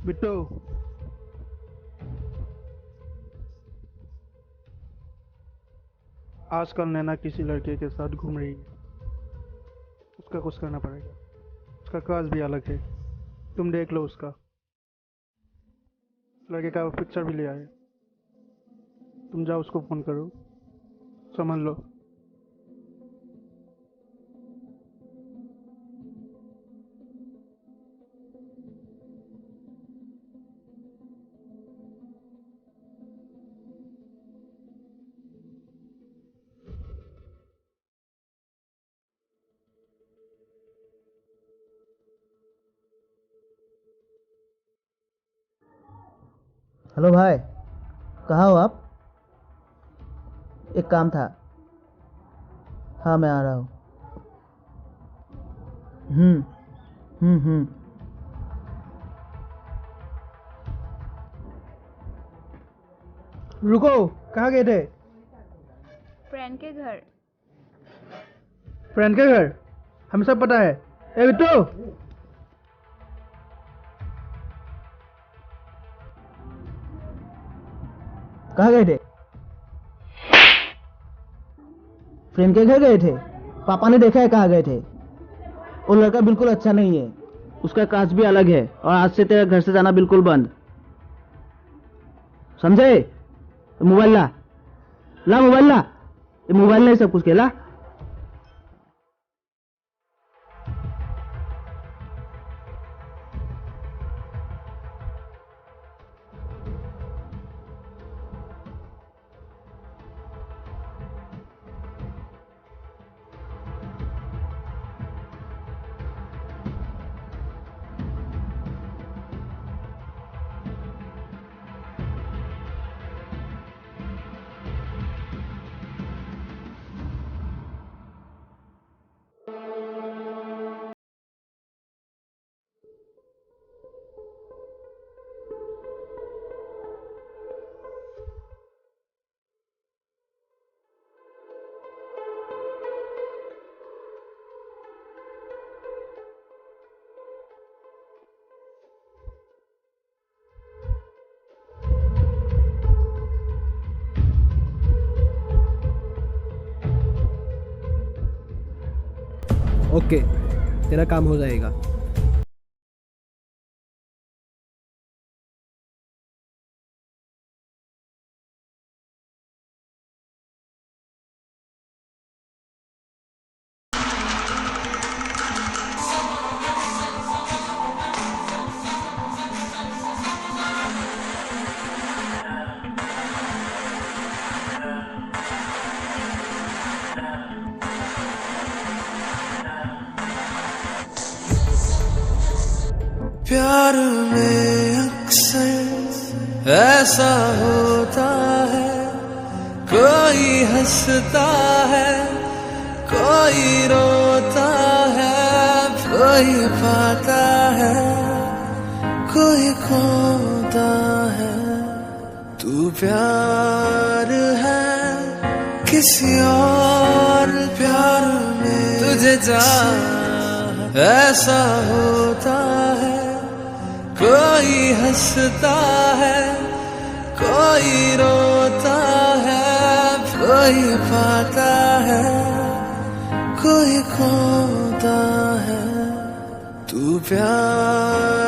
बिट्टू, आजकल नैना किसी लड़के के साथ घूम रही है। उसका कुछ करना पड़ेगा। उसका क्लास भी अलग है। तुम देख लो उसका। लड़के का पिक्चर भी ले आए। तुम जाओ उसको फोन करो। समझ लो। हेलो भाई, कहाँ हो आप? एक काम था। हाँ, मैं आ रहा हूँ। हम्म। हम्म। रुको, कहाँ गए थे? फ्रेंड के घर। फ्रेंड के घर? हमें सब पता है। ए बिट्टू, कहाँ गए थे? फ्रेंड के घर गए थे? पापा ने देखा है कहाँ गए थे। वो लड़का बिल्कुल अच्छा नहीं है। उसका कास्ट भी अलग है और आज से तेरा घर से जाना बिल्कुल बंद। समझे? मोबाइल ला। ला मोबाइल ला। ये मोबाइल नहीं सब कुछ के ला। ओके, तेरा काम हो जाएगा। प्यार में अक्सर ऐसा होता है, कोई हंसता है, कोई रोता है, कोई पाता है, कोई खोता है। तू प्यार है किसी और प्यार में तुझे चाह ऐसा होता है, कोई हंसता है, कोई रोता है, कोई पाता है, कोई खोता है। तू प्यार